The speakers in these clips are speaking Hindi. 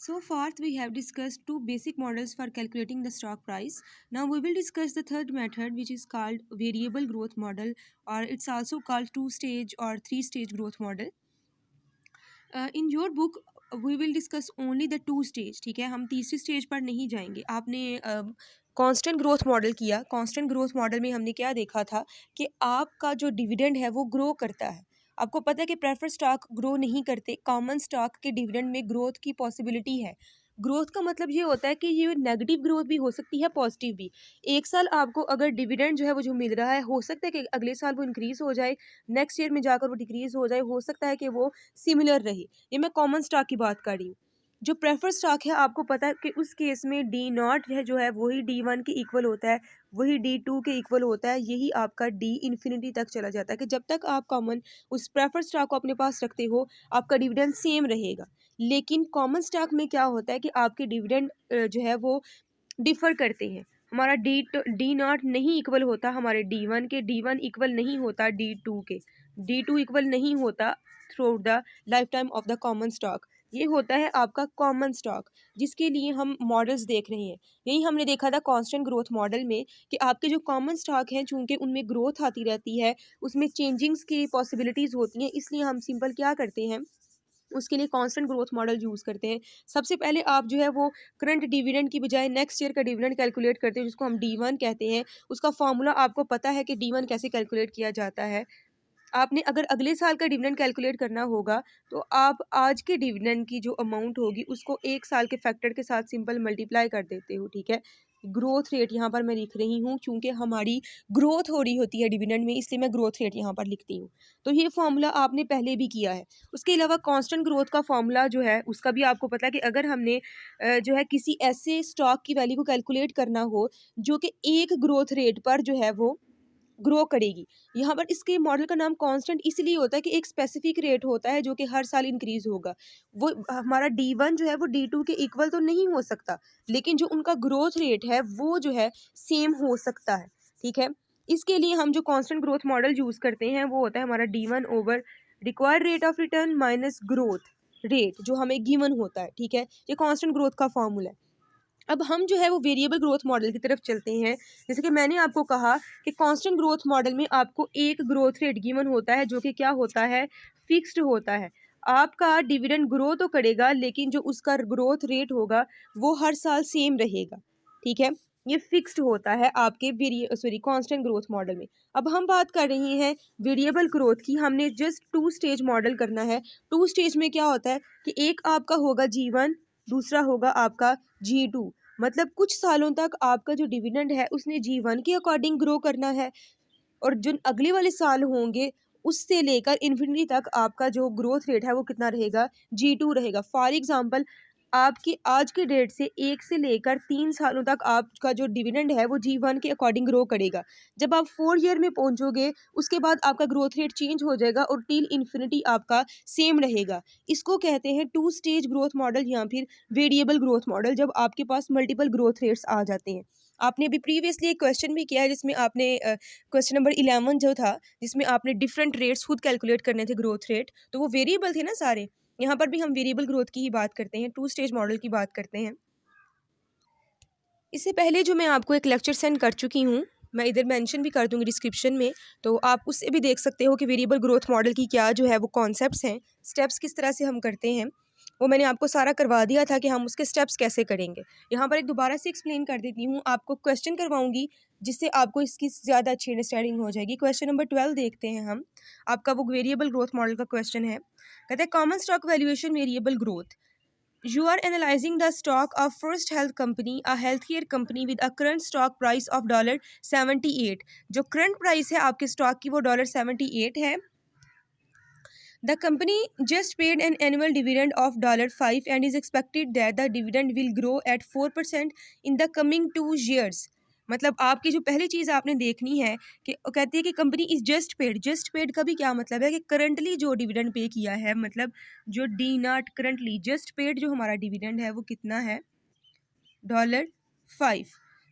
So far, we have discussed two basic models for calculating the stock price. Now, we will discuss the third method, which is called variable growth model, or it's also called two-stage or three-stage growth model. In your book, we will discuss only the two stage. ठीक है, हम तीसरी स्टेज पर नहीं जाएंगे. आपने कांस्टेंट ग्रोथ मॉडल किया. कांस्टेंट ग्रोथ मॉडल में हमने क्या देखा था कि आपका जो डिविडेंड है वो ग्रो करता है. आपको पता है कि प्रेफर्ड स्टॉक ग्रो नहीं करते. कॉमन स्टॉक के डिविडेंड में ग्रोथ की पॉसिबिलिटी है. ग्रोथ का मतलब ये होता है कि ये नेगेटिव ग्रोथ भी हो सकती है, पॉजिटिव भी. एक साल आपको अगर डिविडेंड जो है वो जो मिल रहा है, हो सकता है कि अगले साल वो इंक्रीज हो जाए, नेक्स्ट ईयर में जाकर वो डिक्रीज हो जाए, हो सकता है कि वो सिमिलर रहे. ये मैं कॉमन स्टॉक की बात कर रही हूँ. जो प्रेफर्ड स्टॉक है, आपको पता है कि उस केस में डी नॉट है जो है वही D1 के इक्वल होता है, वही D2 के इक्वल होता है. यही आपका डी इन्फिनिटी तक चला जाता है कि जब तक आप कॉमन उस प्रेफर्ड स्टॉक को अपने पास रखते हो, आपका डिविडेंड सेम रहेगा. लेकिन कॉमन स्टॉक में क्या होता है कि आपके डिविडेंड जो है वो डिफर करते हैं. हमारा डी नॉट नहीं इक्वल होता हमारे D1 के, D1 इक्वल नहीं होता D2 के, D2 इक्वल नहीं होता through out the life time of the common stock. ये होता है आपका कॉमन स्टॉक, जिसके लिए हम मॉडल्स देख रहे हैं. यही हमने देखा था कांस्टेंट ग्रोथ मॉडल में कि आपके जो कॉमन स्टॉक हैं, चूंकि उनमें ग्रोथ आती रहती है, उसमें चेंजिंग्स की पॉसिबिलिटीज़ होती हैं, इसलिए हम सिंपल क्या करते हैं, उसके लिए कांस्टेंट ग्रोथ मॉडल यूज़ करते हैं. सबसे पहले आप जो है वो करंट डिविडेंड की बजाय नेक्स्ट ईयर का डिविडेंड कैलकुलेट करते हैं, जिसको हम D1 कहते हैं. उसका फॉर्मूला आपको पता है कि D1 कैसे कैलकुलेट किया जाता है. आपने अगर अगले साल का डिविडेंड कैलकुलेट करना होगा, तो आप आज के डिविडेंड की जो अमाउंट होगी उसको एक साल के फैक्टर के साथ सिंपल मल्टीप्लाई कर देते हो. ठीक है, ग्रोथ रेट यहाँ पर मैं लिख रही हूँ क्योंकि हमारी ग्रोथ हो रही होती है डिविडेंड में, इसलिए मैं ग्रोथ रेट यहाँ पर लिखती हूँ. तो ये फॉर्मूला आपने पहले भी किया है. उसके अलावा कांस्टेंट ग्रोथ का फॉर्मूला जो है उसका भी आपको पता है कि अगर हमने जो है किसी ऐसे स्टॉक की वैल्यू को कैलकुलेट करना हो जो कि एक ग्रोथ रेट पर जो है वो ग्रो करेगी. यहाँ पर इसके मॉडल का नाम कांस्टेंट इसलिए होता है कि एक स्पेसिफिक रेट होता है जो कि हर साल इंक्रीज होगा. वो हमारा D1 जो है वो D2 के इक्वल तो नहीं हो सकता, लेकिन जो उनका ग्रोथ रेट है वो जो है सेम हो सकता है. ठीक है, इसके लिए हम जो कांस्टेंट ग्रोथ मॉडल यूज करते हैं वो होता है हमारा D1 over required rate of return minus growth rate जो हमें गिवन होता है. ठीक है, ये कांस्टेंट ग्रोथ का फॉर्मूला है. अब हम जो है वो वेरिएबल ग्रोथ मॉडल की तरफ चलते हैं. जैसे कि मैंने आपको कहा कि कांस्टेंट ग्रोथ मॉडल में आपको एक ग्रोथ रेट गिवन होता है जो कि क्या होता है, फिक्स्ड होता है. आपका डिविडेंड ग्रो तो करेगा, लेकिन जो उसका ग्रोथ रेट होगा वो हर साल सेम रहेगा. ठीक है, ये फिक्स्ड होता है आपके कांस्टेंट ग्रोथ मॉडल में. अब हम बात कर रहे हैं वेरिएबल ग्रोथ की. हमने जस्ट टू स्टेज मॉडल करना है. टू स्टेज में क्या होता है कि एक आपका होगा G1, दूसरा होगा आपका G2. मतलब कुछ सालों तक आपका जो डिविडेंड है उसने G1 के अकॉर्डिंग ग्रो करना है, और जो अगले वाले साल होंगे उससे लेकर इन्फिनिटी तक आपका जो ग्रोथ रेट है वो कितना रहेगा, G2 रहेगा. फॉर एग्जांपल, आपकी आज के डेट से 1 से लेकर 3 सालों तक आपका जो डिविडेंड है वो G1 के अकॉर्डिंग ग्रो करेगा. जब आप 4 ईयर में पहुंचोगे उसके बाद आपका ग्रोथ रेट चेंज हो जाएगा और टिल इन्फिनिटी आपका सेम रहेगा. इसको कहते हैं टू स्टेज ग्रोथ मॉडल या फिर वेरिएबल ग्रोथ मॉडल, जब आपके पास मल्टीपल ग्रोथ रेट्स आ जाते हैं. आपने अभी प्रीवियसली एक क्वेश्चन भी किया है जिसमें आपने क्वेश्चन नंबर 11 जो था, जिसमें आपने डिफरेंट रेट्स खुद कैलकुलेट करने थे ग्रोथ रेट, तो वो वेरिएबल थे ना सारे. यहाँ पर भी हम वेरिएबल ग्रोथ की ही बात करते हैं, टू स्टेज मॉडल की बात करते हैं. इससे पहले जो मैं आपको एक लेक्चर सेंड कर चुकी हूँ, मैं इधर मेंशन भी कर दूंगी डिस्क्रिप्शन में, तो आप उससे भी देख सकते हो कि वेरिएबल ग्रोथ मॉडल की क्या जो है वो कॉन्सेप्ट्स हैं, स्टेप्स किस तरह से हम करते हैं. वो मैंने आपको सारा करवा दिया था कि हम उसके स्टेप्स कैसे करेंगे. यहाँ पर एक दोबारा से एक्सप्लेन कर देती हूँ, आपको क्वेश्चन करवाऊंगी जिससे आपको इसकी ज़्यादा अच्छी अंडरस्टैंडिंग हो जाएगी. क्वेश्चन नंबर 12 देखते हैं हम. आपका वो वेरिएबल ग्रोथ मॉडल का क्वेश्चन है. कहते हैं common stock valuation variable growth. You are analyzing the stock of First Health Company, a healthcare company with a current stock price of $78. जो current price है आपके stock की वो $78 है. The company just paid an annual dividend of $5 and is expected that the dividend will grow at 4% in the coming 2 years. मतलब आपकी जो पहली चीज़ आपने देखनी है कि कहती है कि कंपनी इज जस्ट पेड का भी क्या मतलब है कि करंटली जो डिविडेंड पे किया है, मतलब जो D not currently just paid जो हमारा डिविडेंड है वो कितना है, $5.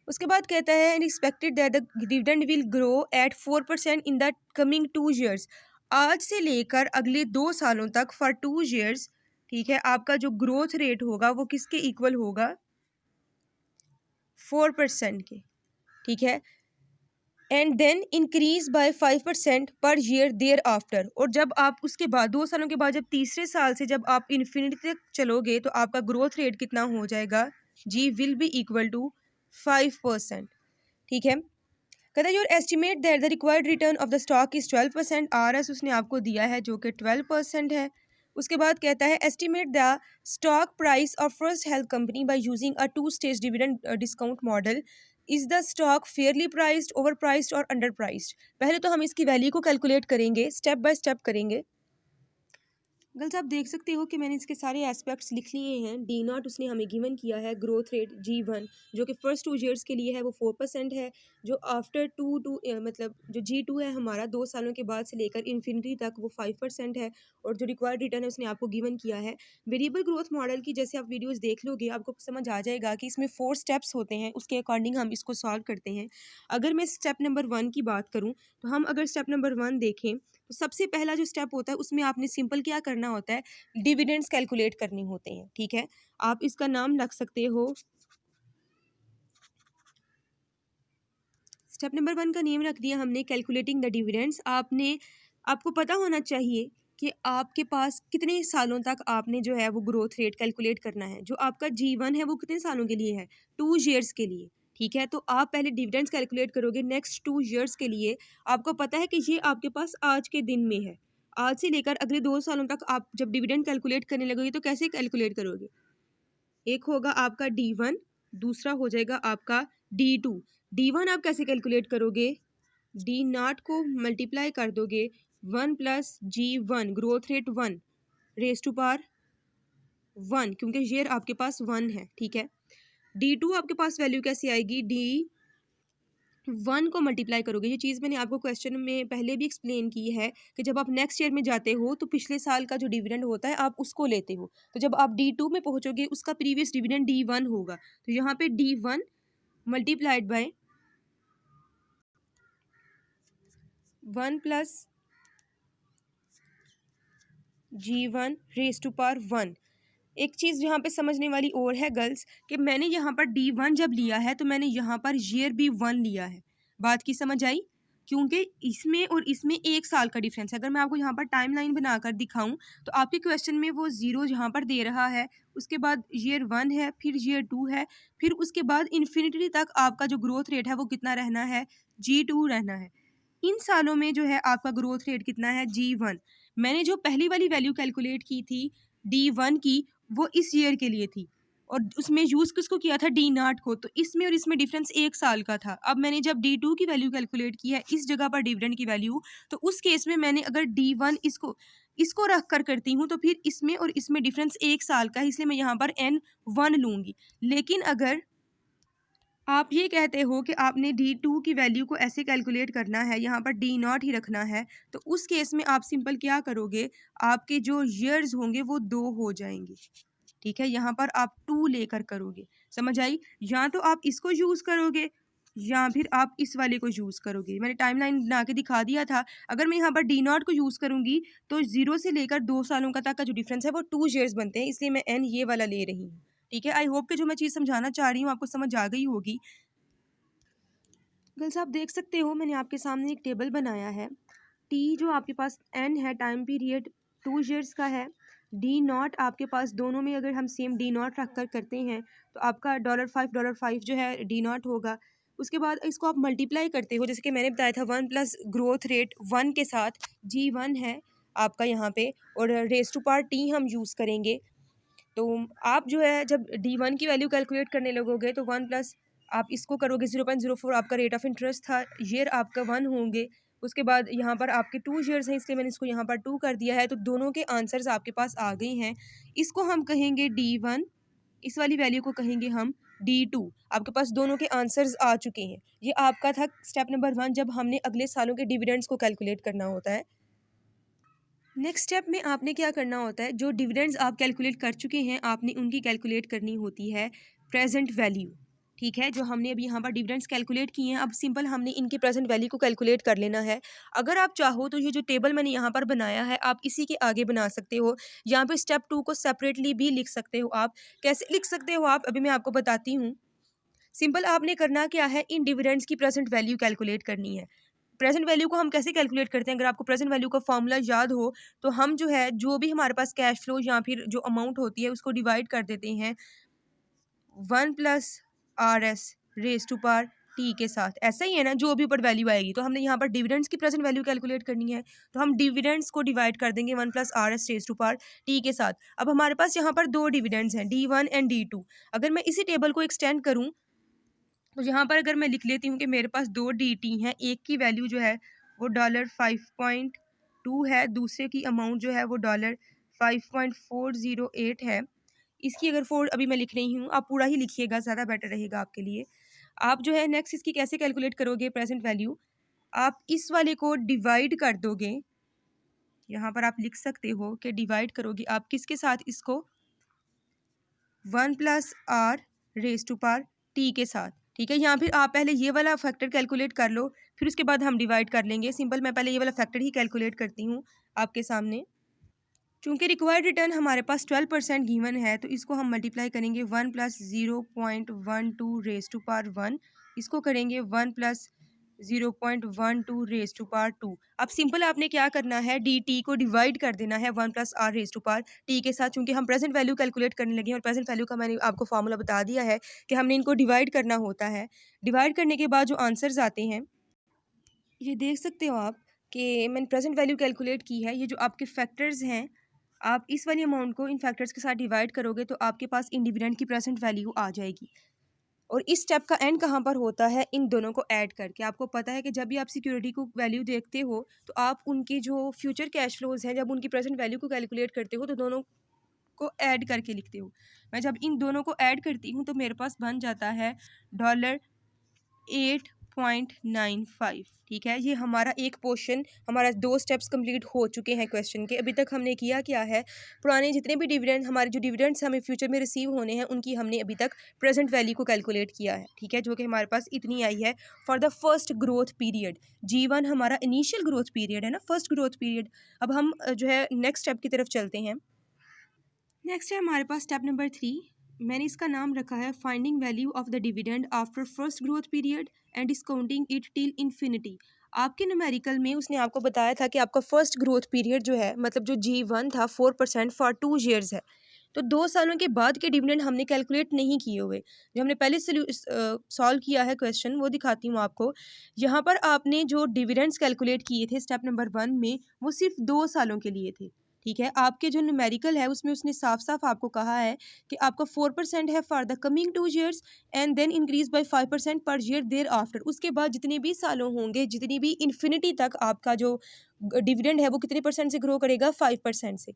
उसके बाद कहता है and expected that the dividend will grow at 4% in the coming 2 years. आज से लेकर अगले 2 सालों तक फॉर 2 years ठीक है, आपका जो ग्रोथ रेट होगा वो किसके इक्वल होगा, 4% के। ठीक है, and then increase by 5% per year there after. और जब आप उसके बाद 2 सालों के बाद जब तीसरे साल से जब आप इन्फिनिटी तक चलोगे तो आपका ग्रोथ रेट कितना हो जाएगा, जी विल बी इक्वल टू 5%। ठीक है, कहता है your estimate that the required return of the stock is 12%। R S उसने आपको दिया है जो कि 12% है। उसके बाद कहता है estimate the stock price of first health company by using a 2 stage dividend discount model. Is the stock Fairlie priced, over priced और अंडर प्राइस्ड। पहले तो हम इसकी वैल्यू को कैलकुलेट करेंगे, स्टेप बाय स्टेप करेंगे। गर्ल्स आप देख सकते हो कि मैंने इसके सारे एस्पेक्ट्स लिख लिए हैं। डी नॉट उसने हमें गिवन किया है, ग्रोथ रेट G1 जो कि फर्स्ट 2 ईयर्स के लिए है वो 4% है, जो आफ्टर मतलब जो G2 है हमारा 2 सालों के बाद से लेकर इन्फिनिटी तक वो 5% है, और जो रिक्वायर्ड रिटर्न है उसने आपको गिवन किया है। वेरिएबल ग्रोथ मॉडल की जैसे आप वीडियोज़ देख लोगे आपको समझ आ जाएगा कि इसमें 4 स्टेप्स होते हैं, उसके अकॉर्डिंग हम इसको सॉल्व करते हैं। अगर मैं स्टेप नंबर 1 की बात करूँ तो हम अगर स्टेप नंबर 1 देखें तो सबसे पहला जो स्टेप होता है उसमें आपने सिंपल क्या करना होता है, डिविडेंड्स कैलकुलेट करने होते हैं। ठीक है, आप इसका नाम रख सकते हो, स्टेप नंबर 1 का नेम रख दिया हमने कैलकुलेटिंग द डिविडेंड्स। आपको पता होना चाहिए कि आपके पास कितने सालों तक आपने जो है वो ग्रोथ रेट कैलकुलेट करना है। जो आपका G1 है वो कितने सालों के लिए है, 2 ईयर्स के लिए। ठीक है, तो आप पहले डिविडेंड्स कैलकुलेट करोगे नेक्स्ट 2 ईयर्स के लिए। आपको पता है कि ये आपके पास आज के दिन में है, आज से लेकर अगले 2 सालों तक आप जब डिविडेंड कैलकुलेट करने लगोगे तो कैसे कैलकुलेट करोगे, एक होगा आपका D1, दूसरा हो जाएगा आपका D2। D1 आप कैसे कैलकुलेट करोगे, डी नॉट को मल्टीप्लाई कर दोगे 1 + G1 growth rate 1 raise to power 1, क्योंकि शेयर आपके पास 1 है। ठीक है, D2 आपके पास वैल्यू कैसे आएगी, D1 को मल्टीप्लाई करोगे। ये चीज़ मैंने आपको क्वेश्चन में पहले भी एक्सप्लेन की है कि जब आप नेक्स्ट ईयर में जाते हो तो पिछले साल का जो डिविडेंड होता है आप उसको लेते हो, तो जब आप D2 में पहुंचोगे उसका प्रीवियस डिविडेंड D1 होगा, तो यहाँ पे D1 multiplied by 1 + G1 raise to power 1। एक चीज़ यहाँ पे समझने वाली और है गर्ल्स कि मैंने यहाँ पर D1 जब लिया है तो मैंने यहाँ पर ईयर भी 1 लिया है। बात की समझ आई, क्योंकि इसमें और इसमें 1 साल का डिफरेंस है। अगर मैं आपको यहाँ पर टाइमलाइन बनाकर दिखाऊं तो आपके क्वेश्चन में वो 0 यहाँ पर दे रहा है, उसके बाद ईयर 1 है, फिर ईयर 2 है, फिर उसके बाद इन्फिनिटी तक आपका जो ग्रोथ रेट है वो कितना रहना है, G2 रहना है। इन सालों में जो है आपका ग्रोथ रेट कितना है, G1। मैंने जो पहली वाली वैल्यू कैलकुलेट की थी D1 की वो इस ईयर के लिए थी, और उसमें यूज़ किसको किया था, डी नॉट को। तो इसमें और इसमें डिफरेंस 1 साल का था। अब मैंने जब D2 की वैल्यू कैलकुलेट की है इस जगह पर डिविडेंड की वैल्यू, तो उस केस में मैंने अगर D1 इसको इसको रख कर करती हूँ तो फिर इसमें और इसमें डिफरेंस 1 साल का है, इसलिए मैं यहाँ पर N1 लूँगी। लेकिन अगर आप ये कहते हो कि आपने D2 की वैल्यू को ऐसे कैलकुलेट करना है, यहाँ पर D0 ही रखना है, तो उस केस में आप सिंपल क्या करोगे, आपके जो ईयर्स होंगे वो 2 हो जाएंगे। ठीक है, यहाँ पर आप 2 लेकर करोगे। समझ आई, या तो आप इसको यूज़ करोगे या फिर आप इस वाले को यूज़ करोगे। मैंने टाइमलाइन बना के दिखा दिया था। अगर मैं यहाँ पर D0 को यूज़ करूँगी तो 0 से लेकर 2 सालों का तक का जो डिफरेंस है वो 2 ईयर्स बनते हैं, इसलिए मैं N ये वाला ले रही हूँ। ठीक है, आई होप कि जो मैं चीज़ समझाना चाह रही हूँ आपको समझ आ गई होगी। गर्ल्स आप देख सकते हो मैंने आपके सामने एक टेबल बनाया है। टी जो आपके पास एन है, टाइम पीरियड 2 ईयर्स का है। D0 आपके पास दोनों में अगर हम सेम D0 रख कर करते हैं तो आपका $5 जो है D0 होगा। उसके बाद इसको आप मल्टीप्लाई करते हो, जैसे कि मैंने बताया था 1 + ग्रोथ रेट 1 के साथ G1 है आपका यहाँ पे, और रेस टू पावर टी हम यूज़ करेंगे। तो आप जो है जब D1 की वैल्यू कैलकुलेट करने लगोगे तो 1 + आप इसको करोगे 0.04 आपका रेट ऑफ इंटरेस्ट था, ईयर आपका 1 होंगे। उसके बाद यहाँ पर आपके 2 ईयर्स हैं, इसलिए मैंने इसको यहाँ पर 2 कर दिया है। तो दोनों के आंसर्स आपके पास आ गए हैं। इसको हम कहेंगे D1, इस वाली वैल्यू को कहेंगे हम D2। आपके पास दोनों के आंसर्स आ चुके हैं। ये आपका था स्टेप नंबर 1 जब हमने अगले सालों के डिविडेंड्स को कैलकुलेट करना होता है। नेक्स्ट स्टेप में आपने क्या करना होता है, जो डिविडेंड्स आप कैलकुलेट कर चुके हैं आपने उनकी कैलकुलेट करनी होती है प्रेजेंट वैल्यू। ठीक है, जो हमने अभी यहाँ पर डिविडेंड्स कैलकुलेट किए हैं, अब सिंपल हमने इनके प्रेजेंट वैल्यू को कैलकुलेट कर लेना है। अगर आप चाहो तो ये जो टेबल मैंने यहाँ पर बनाया है, आप इसी के आगे बना सकते हो। यहाँ पे स्टेप 2 को सेपरेटली भी लिख सकते हो आप। कैसे लिख सकते हो आप, अभी मैं आपको बताती हूँ। सिंपल आपने करना क्या है, इन डिविडेंड्स की प्रेजेंट वैल्यू कैलकुलेट करनी है। प्रेजेंट वैल्यू को हम कैसे कैलकुलेट करते हैं, अगर आपको प्रेजेंट वैल्यू का फॉर्मूला याद हो, तो हम जो है, जो भी हमारे पास कैश फ्लो या फिर जो अमाउंट होती है, उसको डिवाइड कर देते हैं 1+RS raise to power T के साथ। ऐसा ही है ना, जो भी ऊपर वैल्यू आएगी। तो हमने यहाँ पर डिविडेंड्स की प्रेजेंट वैल्यू कैलकुलेट करनी है, तो हम डिविडेंड्स को डिवाइड कर देंगे 1+RS raise to power T के साथ। अब हमारे पास यहाँ पर दो डिविडेंड्स हैं, D1 एंड D2। अगर मैं इसी टेबल को एक्सटेंड करूँ, तो यहाँ पर अगर मैं लिख लेती हूँ कि मेरे पास दो DT हैं, एक की वैल्यू जो है वो $5.2 है, दूसरे की अमाउंट जो है वो $5.408 है। इसकी अगर फोर अभी मैं लिख रही हूँ, आप पूरा ही लिखिएगा, ज़्यादा बेटर रहेगा आपके लिए। आप जो है नेक्स्ट इसकी कैसे कैलकुलेट करोगे प्रेजेंट वैल्यू, आप इस वाले को डिवाइड कर दोगे। यहाँ पर आप लिख सकते हो कि डिवाइड करोगे आप किसके साथ, इसको 1+R raise to power T के साथ। ठीक है, यहाँ फिर आप पहले ये वाला फैक्टर कैलकुलेट कर लो, फिर उसके बाद हम डिवाइड कर लेंगे। सिंपल मैं पहले ये वाला फैक्टर ही कैलकुलेट करती हूँ आपके सामने। चूंकि रिक्वायर्ड रिटर्न हमारे पास 12% गिवन है, तो इसको हम मल्टीप्लाई करेंगे 1+0.12 रेज टू पावर 1, इसको करेंगे 1+0.12 रेज टू पावर 2। अब सिंपल आपने क्या करना है, dt को डिवाइड कर देना है 1+r raise to power t के साथ। चूंकि हम प्रेजेंट वैल्यू कैलकुलेट करने लगे हैं, और प्रेजेंट वैल्यू का मैंने आपको फॉर्मूला बता दिया है कि हमने इनको डिवाइड करना होता है। डिवाइड करने के बाद जो आंसर्स आते हैं, ये देख सकते हो आप कि मैंने प्रेजेंट वैल्यू कैलकुलेट की है। ये जो आपके फैक्टर्स हैं, आप इस वाली अमाउंट को इन फैक्टर्स के साथ डिवाइड करोगे तो आपके पास इन डिविडेंड की प्रेजेंट वैल्यू आ जाएगी। और इस स्टेप का एंड कहाँ पर होता है, इन दोनों को ऐड करके। आपको पता है कि जब भी आप सिक्योरिटी को वैल्यू देखते हो, तो आप उनकी जो फ्यूचर कैश फ्लोज हैं, जब उनकी प्रेजेंट वैल्यू को कैलकुलेट करते हो, तो दोनों को ऐड करके लिखते हो। मैं जब इन दोनों को ऐड करती हूँ, तो मेरे पास बन जाता है $8.95। ठीक है, ये हमारा एक पोर्शन, हमारा 2 स्टेप्स कंप्लीट हो चुके हैं क्वेश्चन के। अभी तक हमने किया क्या है, पुराने जितने भी डिविडेंड, हमारे जो डिविडेंड्स हमें फ्यूचर में रिसीव होने हैं, उनकी हमने अभी तक प्रेजेंट वैल्यू को कैलकुलेट किया है। ठीक है, जो कि हमारे पास इतनी आई है for the first growth period. G1 हमारा इनिशियल ग्रोथ पीरियड है ना, फर्स्ट ग्रोथ पीरियड। अब हम जो है नेक्स्ट स्टेप की तरफ चलते हैं। नेक्स्ट है हमारे पास स्टेप नंबर 3। मैंने इसका नाम रखा है finding value of the dividend after first growth period and discounting it till infinity. आपके न्यूमेरिकल में उसने आपको बताया था कि आपका फर्स्ट ग्रोथ पीरियड जो है, मतलब जो G1 था 4% फॉर 2 ईयर्स है। तो 2 सालों के बाद के डिविडेंड हमने कैलकुलेट नहीं किए हुए। जो हमने पहले सॉल्व किया है क्वेश्चन, वो दिखाती हूँ आपको। यहाँ पर आपने जो डिविडेंड्स कैलकुलेट किए थे स्टेप नंबर 1 में, वो सिर्फ 2 सालों के लिए थे। ठीक है, आपके जो न्यूमेरिकल है उसमें उसने साफ साफ आपको कहा है कि आपका 4% है for the coming 2 years and then increase by 5% per year there after. उसके बाद जितने भी सालों होंगे, जितनी भी इन्फिनिटी तक आपका जो डिविडेंड है, वो कितने परसेंट से ग्रो करेगा, 5% से।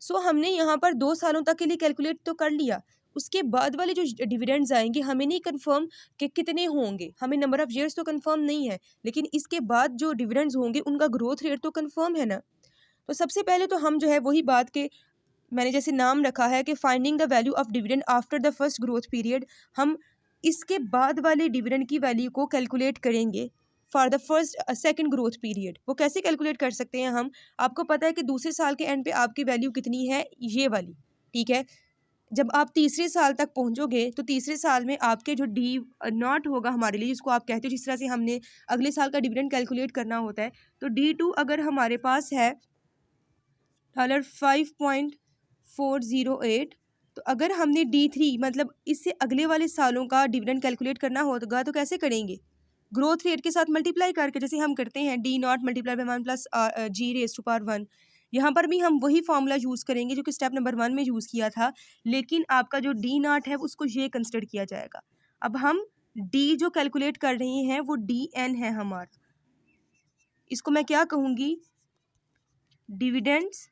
सो हमने यहाँ पर 2 सालों तक के लिए कैलकुलेट तो कर लिया। उसके बाद वाले जो डिविडेंड्स आएंगे, हमें नहीं कंफर्म कि कितने होंगे, हमें नंबर ऑफ ईयर्स तो कंफर्म नहीं है, लेकिन इसके बाद जो डिविडेंड्स होंगे उनका ग्रोथ रेट तो कंफर्म है ना। तो सबसे पहले तो हम जो है वही बात के, मैंने जैसे नाम रखा है कि finding the value of dividend after the first growth period, हम इसके बाद वाले डिविडेंड की वैल्यू को कैलकुलेट करेंगे for the first second growth period. वो कैसे कैलकुलेट कर सकते हैं हम, आपको पता है कि दूसरे साल के एंड पे आपकी वैल्यू कितनी है, ये वाली। ठीक है, जब आप तीसरे साल तक पहुंचोगे, तो तीसरे साल में आपके जो डी नॉट होगा हमारे लिए, जिसको आप कहते हो, जिस तरह से हमने अगले साल का डिविडेंड कैलकुलेट करना होता है, तो D2 अगर हमारे पास है $5.408, तो अगर हमने D3 मतलब इससे अगले वाले सालों का डिविडेंड कैलकुलेट करना होगा, तो कैसे करेंगे, ग्रोथ रेट के साथ मल्टीप्लाई करके, जैसे हम करते हैं D0 multiply by 1+G raise to power 1। यहाँ पर भी हम वही फॉर्मूला यूज़ करेंगे जो कि स्टेप नंबर 1 में यूज़ किया था, लेकिन आपका जो D0 है उसको ये कंसिडर किया जाएगा। अब हम D जो कैलकुलेट कर रहे हैं वो DN है हमारा, इसको मैं क्या कहूँगी, dividends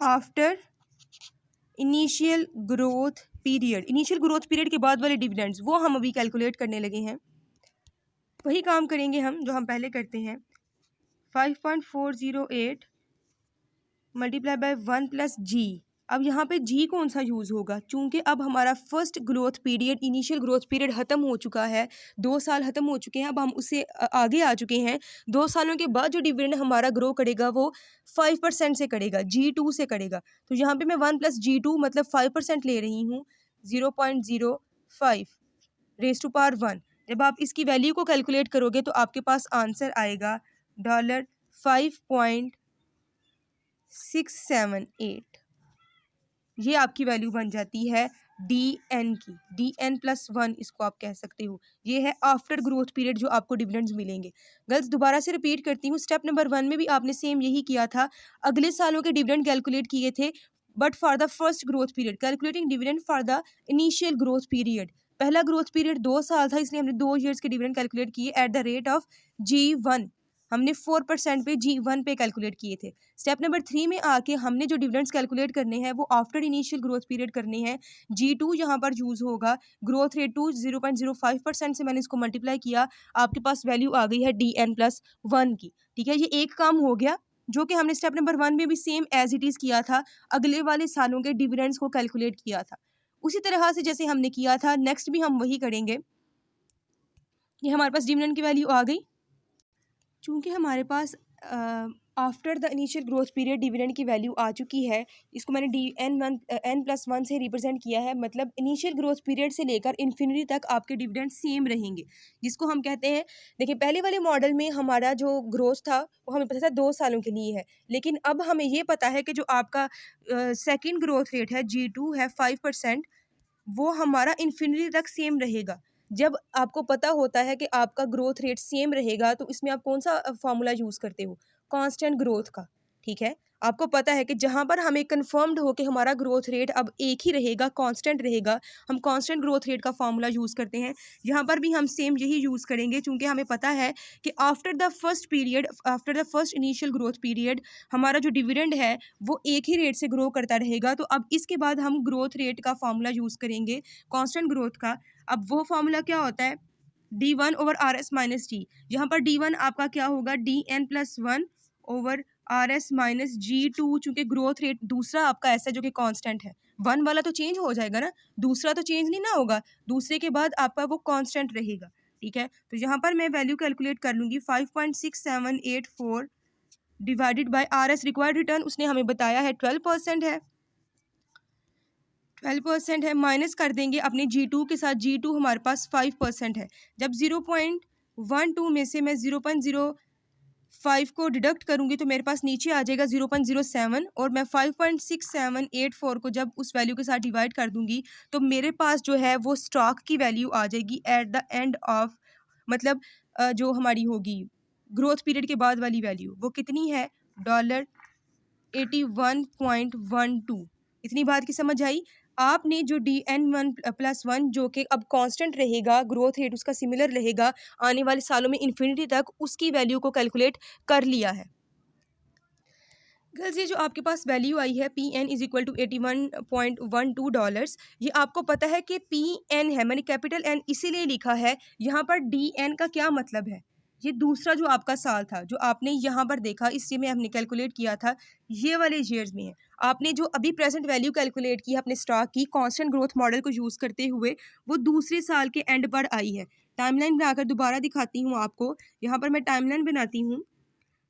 after initial growth period. Initial growth period के बाद वाले डिविडेंड्स वो हम अभी कैलकुलेट करने लगे हैं। वही काम करेंगे हम जो हम पहले करते हैं, 5.408 मल्टीप्लाई बाय 1+G अब यहाँ पे जी कौन सा यूज़ होगा, चूंकि अब हमारा first growth period, initial growth period ख़त्म हो चुका है, 2 साल ख़त्म हो चुके हैं, अब हम उससे आगे आ चुके हैं। 2 सालों के बाद जो डिविडेंड हमारा ग्रो करेगा वो 5% से करेगा, G2 से करेगा। तो यहाँ पे मैं 1+G2 मतलब 5% ले रही हूँ, 0.05 रेज़ टू पावर 1। जब आप इसकी वैल्यू को कैलकुलेट करोगे तो आपके पास आंसर आएगा $5.678। ये आपकी वैल्यू बन जाती है डी एन की, DN+1 इसको आप कह सकते हो। ये है आफ्टर ग्रोथ पीरियड जो आपको डिविडेंड्स मिलेंगे। गर्ल्स दोबारा से रिपीट करती हूँ, स्टेप नंबर 1 में भी आपने सेम यही किया था, अगले सालों के डिविडेंड कैलकुलेट किए थे, but for the first growth period, calculating dividend for the initial growth period. पहला ग्रोथ पीरियड 2 साल था, इसलिए हमने 2 ईयर्स के डिविडेंड कैलकुलेट किए at the rate of G1। हमने 4% पे G1 पे कैलकुलेट किए थे। स्टेप नंबर 3 में आके हमने जो डिविडेंड्स कैलकुलेट करने हैं वो आफ्टर इनिशियल ग्रोथ पीरियड करने हैं। G2 यहाँ पर यूज़ होगा, ग्रोथ रेट टू 0.05% से मैंने इसको मल्टीप्लाई किया, आपके पास वैल्यू आ गई है DN+1 की। ठीक है, ये एक काम हो गया जो कि हमने स्टेप नंबर 1 में भी सेम एज इट इज़ किया था, अगले वाले सालों के डिविडेंड्स को कैलकुलेट किया था। उसी तरह से जैसे हमने किया था, नेक्स्ट भी हम वही करेंगे। ये हमारे पास डिविडेंड की वैल्यू आ गई। चूँकि हमारे पास after the initial growth period dividend की वैल्यू आ चुकी है, इसको मैंने N+1 से रिप्रेजेंट किया है, मतलब इनिशियल ग्रोथ पीरियड से लेकर इन्फिनिटी तक आपके डिविडेंड सेम रहेंगे, जिसको हम कहते हैं। देखिए, पहले वाले मॉडल में हमारा जो ग्रोथ था वो हमें पता था 2 सालों के लिए है, लेकिन अब हमें ये पता है कि जो आपका सेकेंड ग्रोथ रेट है G2 है 5%, वो हमारा इन्फिनिटी तक सेम रहेगा। जब आपको पता होता है कि आपका ग्रोथ रेट सेम रहेगा तो इसमें आप कौन सा फॉर्मूला यूज़ करते हो, कांस्टेंट ग्रोथ का। ठीक है, आपको पता है कि जहाँ पर हमें कंफर्म्ड हो कि हमारा ग्रोथ रेट अब एक ही रहेगा, कांस्टेंट रहेगा, हम कांस्टेंट ग्रोथ रेट का फॉर्मूला यूज़ करते हैं। यहाँ पर भी हम सेम यही यूज़ करेंगे, क्योंकि हमें पता है कि after the first period, after the first initial growth period हमारा जो डिविडेंड है वो एक ही रेट से ग्रो करता रहेगा। तो अब इसके बाद हम ग्रोथ रेट का फॉर्मूला यूज़ करेंगे, कांस्टेंट ग्रोथ का। अब वो फॉर्मूला क्या होता है, D1/RS-T। यहाँ पर D1 आपका क्या होगा, DN+1/RS-G2, चूंकि ग्रोथ रेट दूसरा आपका ऐसा जो कि कांस्टेंट है, 1 वाला तो चेंज हो जाएगा ना, दूसरा तो चेंज नहीं ना होगा, दूसरे के बाद आपका वो कांस्टेंट रहेगा। ठीक है, तो यहाँ पर मैं वैल्यू कैलकुलेट कर लूँगी, 5.6784 divided by RS, required return उसने हमें बताया है 12% है, 12% है, माइनस कर देंगे अपने G2 के साथ, G2 हमारे पास 5% है। जब 0.12 में से मैं 0.05 को डिडक्ट करूंगी तो मेरे पास नीचे आ जाएगा 0.07, और मैं 5.6784 को जब उस वैल्यू के साथ डिवाइड कर दूंगी तो मेरे पास जो है वो स्टॉक की वैल्यू आ जाएगी एट द एंड ऑफ, मतलब जो हमारी होगी ग्रोथ पीरियड के बाद वाली वैल्यू, वो कितनी है, $81.12। इतनी बात की समझ आई। आपने जो DN1+1 जो कि अब कांस्टेंट रहेगा, ग्रोथ रेट उसका सिमिलर रहेगा आने वाले सालों में इन्फिनिटी तक, उसकी वैल्यू को कैलकुलेट कर लिया है। गर्ल्स, ये जो आपके पास वैल्यू आई है $81.12, ये आपको पता है कि PN है, मैंने कैपिटल N इसीलिए लिखा है। यहाँ पर DN का क्या मतलब है, ये दूसरा जो आपका साल था जो आपने यहाँ पर देखा, इससे में हमने कैलकुलेट किया था, ये वाले ईयर्स में है। आपने जो अभी प्रेजेंट वैल्यू कैलकुलेट की अपने स्टॉक की कांस्टेंट ग्रोथ मॉडल को यूज़ करते हुए, वो दूसरे साल के एंड पर आई है। टाइमलाइन बनाकर दोबारा दिखाती हूँ आपको, यहाँ पर मैं टाइमलाइन बनाती हूँ।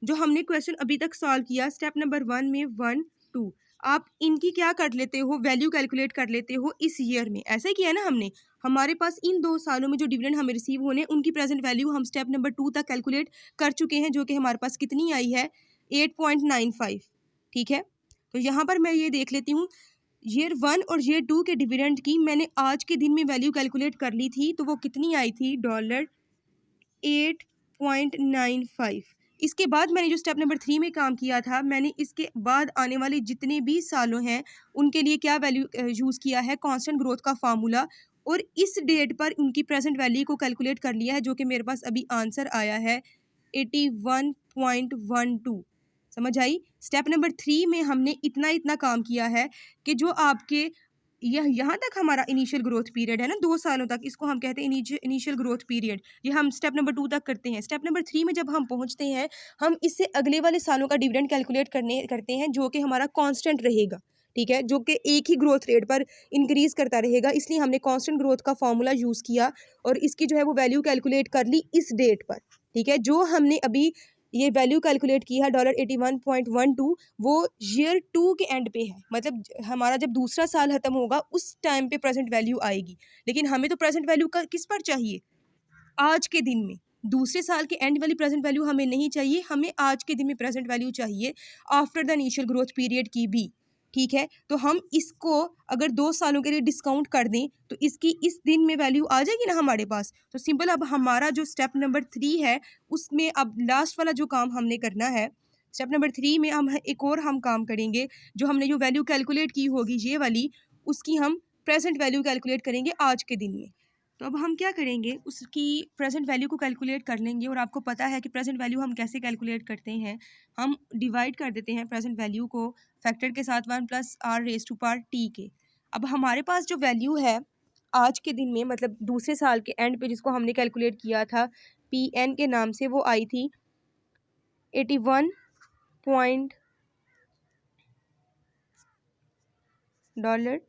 जो हमने क्वेश्चन अभी तक सॉल्व किया स्टेप नंबर 1 में 1 2, आप इनकी क्या कर लेते हो, वैल्यू कैलकुलेट कर लेते हो इस ईयर में। ऐसा ही किया ना हमने, हमारे पास इन 2 सालों में जो डिविडेंड हमें रिसीव होने उनकी प्रेजेंट वैल्यू हम स्टेप नंबर 2 तक कैलकुलेट कर चुके हैं, जो कि हमारे पास कितनी आई है, 8.95। ठीक है, तो यहाँ पर मैं ये देख लेती हूँ, ईयर 1 और ईयर 2 के डिविडेंड की मैंने आज के दिन में वैल्यू कैलकुलेट कर ली थी, तो वो कितनी आई थी, $8.95। इसके बाद मैंने जो स्टेप नंबर 3 में काम किया था, मैंने इसके बाद आने वाले जितने भी सालों हैं उनके लिए क्या वैल्यू यूज़ किया है, कांस्टेंट ग्रोथ का फार्मूला, और इस डेट पर उनकी प्रेजेंट वैल्यू को कैलकुलेट कर लिया है, जो कि मेरे पास अभी आंसर आया है 81.12। समझ आई। स्टेप नंबर 3 में हमने इतना काम किया है कि जो आपके यहाँ तक हमारा इनिशियल ग्रोथ पीरियड है ना, 2 सालों तक, इसको हम कहते हैं इनिशियल ग्रोथ पीरियड। ये हम स्टेप नंबर 2 तक करते हैं। स्टेप नंबर 3 में जब हम पहुँचते हैं, हम इससे अगले वाले सालों का डिविडेंड कैलकुलेट करते हैं, जो कि हमारा कांस्टेंट रहेगा। ठीक है, जो कि एक ही ग्रोथ रेट पर इंक्रीज करता रहेगा, इसलिए हमने कांस्टेंट ग्रोथ का फॉर्मूला यूज़ किया और इसकी जो है वो वैल्यू कैलकुलेट कर ली इस डेट पर। ठीक है, जो हमने अभी ये वैल्यू कैलकुलेट की है $81.12, वो ईयर 2 के एंड पे है, मतलब हमारा जब दूसरा साल खत्म होगा उस टाइम पे प्रेजेंट वैल्यू आएगी, लेकिन हमें तो प्रेजेंट वैल्यू का किस पर चाहिए, आज के दिन में। दूसरे साल के एंड वाली प्रेजेंट वैल्यू हमें नहीं चाहिए, हमें आज के दिन में प्रेजेंट वैल्यू चाहिए after the initial growth period की भी। ठीक है, तो हम इसको अगर 2 सालों के लिए डिस्काउंट कर दें तो इसकी इस दिन में वैल्यू आ जाएगी ना हमारे पास। तो सिंपल, अब हमारा जो स्टेप नंबर 3 है उसमें अब लास्ट वाला जो काम हमने करना है, स्टेप नंबर 3 में हम काम करेंगे। जो हमने जो वैल्यू कैलकुलेट की होगी ये वाली, उसकी हम प्रेजेंट वैल्यू कैलकुलेट करेंगे आज के दिन में। तो अब हम क्या करेंगे, उसकी प्रेजेंट वैल्यू को कैलकुलेट कर लेंगे, और आपको पता है कि प्रेजेंट वैल्यू हम कैसे कैलकुलेट करते हैं। हम डिवाइड कर देते हैं प्रेजेंट वैल्यू को फैक्टर के साथ 1+r⁻t के। अब हमारे पास जो वैल्यू है आज के दिन में, मतलब दूसरे साल के एंड पे, जिसको हमने कैलकुलेट किया था PN के नाम से, वो आई थी 81 पॉइंट डॉलर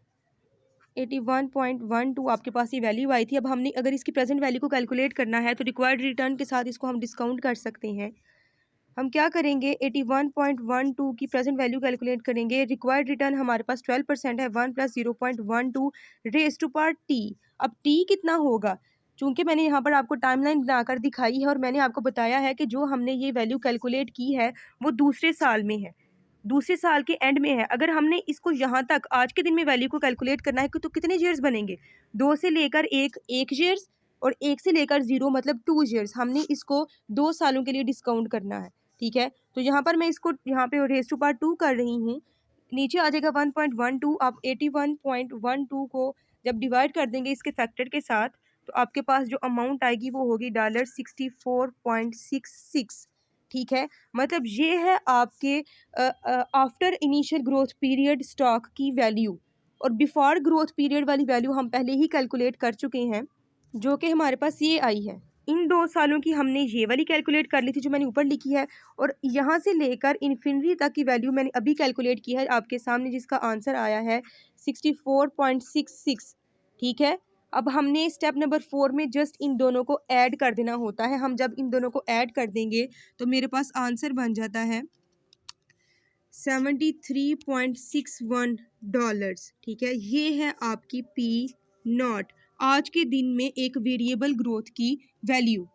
81.12 आपके पास ये वैल्यू आई थी। अब हमने अगर इसकी प्रेजेंट वैल्यू को कैलकुलेट करना है तो रिक्वायर्ड रिटर्न के साथ इसको हम डिस्काउंट कर सकते हैं। हम क्या करेंगे, 81.12 की प्रेजेंट वैल्यू कैलकुलेट करेंगे। रिक्वायर्ड रिटर्न हमारे पास 12% है, 1+0.12 अब t कितना होगा, चूंकि मैंने यहाँ पर आपको टाइमलाइन बनाकर दिखाई है और मैंने आपको बताया है कि जो हमने ये वैल्यू कैलकुलेट की है वो दूसरे साल में है, दूसरे साल के एंड में है। अगर हमने इसको यहाँ तक आज के दिन में वैल्यू को कैलकुलेट करना है तो कितने ईयर्स बनेंगे, 2 से लेकर 1 ईयर्स, और 1 से लेकर 0 मतलब 2 ईयर्स। हमने इसको 2 सालों के लिए डिस्काउंट करना है। ठीक है, तो यहाँ पर मैं इसको यहाँ पे रेज़ टू पावर 2 कर रही हूँ, नीचे आ जाएगा 1.12। आप 81.12 को जब डिवाइड कर देंगे इसके फैक्टर के साथ, तो आपके पास जो अमाउंट आएगी वो होगी $64.66। ठीक है, मतलब ये है आपके after initial growth period stock की वैल्यू, और बिफोर ग्रोथ पीरियड वाली वैल्यू हम पहले ही कैलकुलेट कर चुके हैं, जो कि हमारे पास ये आई है। इन 2 सालों की हमने ये वाली कैलकुलेट कर ली थी जो मैंने ऊपर लिखी है, और यहाँ से लेकर इन्फिनिटी तक की वैल्यू मैंने अभी कैलकुलेट की है आपके सामने, जिसका आंसर आया है 64.66। ठीक है, अब हमने स्टेप नंबर 4 में जस्ट इन दोनों को ऐड कर देना होता है। हम जब इन दोनों को ऐड कर देंगे तो मेरे पास आंसर बन जाता है $73.61। ठीक है, ये है आपकी P0 आज के दिन में एक वेरिएबल ग्रोथ की वैल्यू।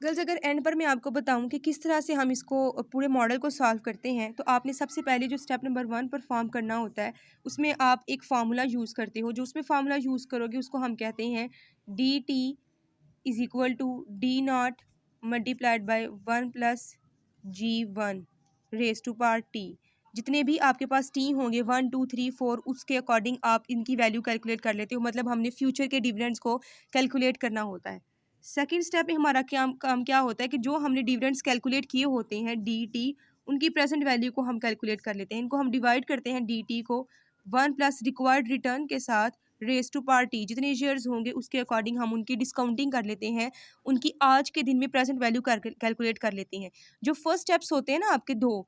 गर्ल्स, अगर एंड पर मैं आपको बताऊं कि किस तरह से हम इसको पूरे मॉडल को सॉल्व करते हैं, तो आपने सबसे पहले जो स्टेप नंबर 1 परफॉर्म करना होता है उसमें आप एक फार्मूला यूज़ करते हो। जो उसमें फार्मूला यूज़ करोगे उसको हम कहते हैं DT is equal to D0 multiplied by 1+G1 raise to power T. जितने भी आपके पास टी होंगे 1 2 3 4, उसके अकॉर्डिंग आप इनकी वैल्यू कैलकुलेट कर लेते हो। मतलब हमने फ्यूचर के डिविडेंड्स को कैलकुलेट करना होता है। सेकेंड स्टेप में हमारा काम क्या होता है कि जो हमने डिविडेंड्स कैलकुलेट किए होते हैं DT, उनकी प्रेजेंट वैल्यू को हम कैलकुलेट कर लेते हैं। इनको हम डिवाइड करते हैं DT को 1 प्लस रिक्वायर्ड रिटर्न के साथ रेज टू पावर टी। जितने शेयर्स होंगे उसके अकॉर्डिंग हम उनकी डिस्काउंटिंग कर लेते हैं, उनकी आज के दिन में प्रेजेंट वैल्यू कैलकुलेट कर लेते हैं। जो फर्स्ट स्टेप्स होते हैं ना आपके 2,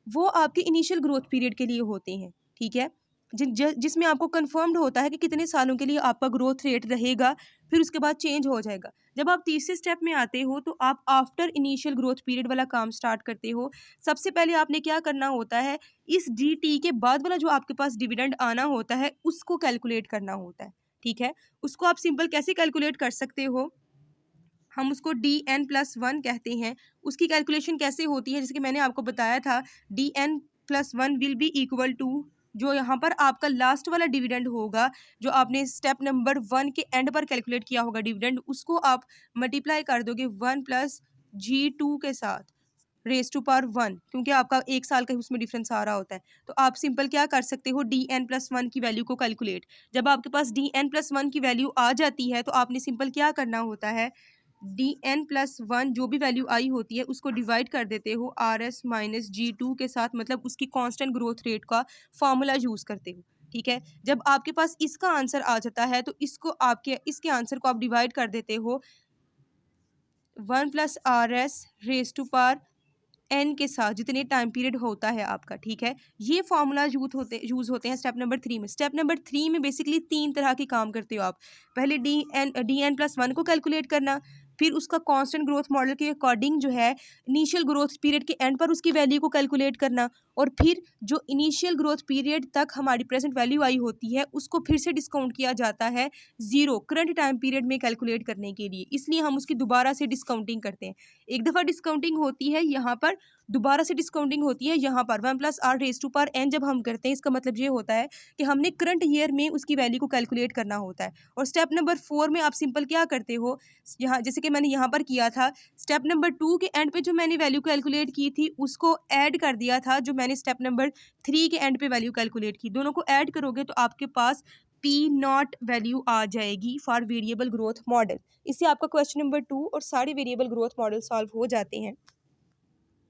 वो आपके इनिशियल ग्रोथ पीरियड के लिए होते हैं। ठीक है, जिसमें आपको कंफर्म्ड होता है कि कितने सालों के लिए आपका ग्रोथ रेट रहेगा, फिर उसके बाद चेंज हो जाएगा। जब आप तीसरे स्टेप में आते हो तो आप आफ्टर इनिशियल ग्रोथ पीरियड वाला काम स्टार्ट करते हो। सबसे पहले आपने क्या करना होता है, इस DT के बाद वाला जो आपके पास डिविडेंड आना होता है उसको कैलकुलेट करना होता है। ठीक है, उसको आप सिंपल कैसे कैलकुलेट कर सकते हो, हम उसको DN+1 कहते हैं। उसकी कैलकुलेशन कैसे होती है, जैसे कि मैंने आपको बताया था, DN+1 will be equal to, जो यहाँ पर आपका लास्ट वाला डिविडेंड होगा, जो आपने स्टेप नंबर 1 के एंड पर कैलकुलेट किया होगा डिविडेंड, उसको आप मल्टीप्लाई कर दोगे 1+G2 के साथ रेज टू पावर 1, क्योंकि आपका 1 साल का उसमें डिफरेंस आ रहा होता है। तो आप सिंपल क्या कर सकते हो, DN+1 की वैल्यू को कैलकुलेट। जब आपके पास DN+1 की वैल्यू आ जाती है तो आपने सिंपल क्या करना होता है, DN+1 जो भी वैल्यू आई होती है उसको डिवाइड कर देते हो RS-G2 के साथ, मतलब उसकी कांस्टेंट ग्रोथ रेट का फॉर्मूला यूज़ करते हो। ठीक है, जब आपके पास इसका आंसर आ जाता है तो इसके आंसर को आप डिवाइड कर देते हो 1+RS raise to power N के साथ जितने टाइम पीरियड होता है आपका, ठीक है, ये फॉर्मूला यूज़ होते हैं स्टेप नंबर 3 में। स्टेप नंबर 3 में बेसिकली 3 तरह के काम करते हो आप। पहले डी एन+1 को कैलकुलेट करना, फिर उसका कांस्टेंट ग्रोथ मॉडल के अकॉर्डिंग जो है इनिशियल ग्रोथ पीरियड के एंड पर उसकी वैल्यू को कैलकुलेट करना, और फिर जो इनिशियल ग्रोथ पीरियड तक हमारी प्रेजेंट वैल्यू आई होती है उसको फिर से डिस्काउंट किया जाता है ज़ीरो करंट टाइम पीरियड में कैलकुलेट करने के लिए, इसलिए हम उसकी दोबारा से डिस्काउंटिंग करते हैं। एक दफ़ा डिस्काउंटिंग होती है यहाँ पर, दोबारा से डिस्काउंटिंग होती है यहाँ पर 1+r⁴n जब हम करते हैं, इसका मतलब ये होता है कि हमने करंट ईयर में उसकी वैल्यू को कैलकुलेट करना होता है। और स्टेप नंबर 4 में आप सिंपल क्या करते हो, यहाँ जैसे कि मैंने यहाँ पर किया था, स्टेप नंबर 2 के एंड पे जो मैंने वैल्यू कैलकुलेट की थी उसको ऐड कर दिया था जो मैंने स्टेप नंबर 3 के एंड पे वैल्यू कैलकुलेट की। दोनों को ऐड करोगे तो आपके पास P0 वैल्यू आ जाएगी फॉर वेरिएबल ग्रोथ मॉडल। इससे आपका क्वेश्चन नंबर 2 और सारे वेरिएबल ग्रोथ मॉडल सॉल्व हो जाते हैं।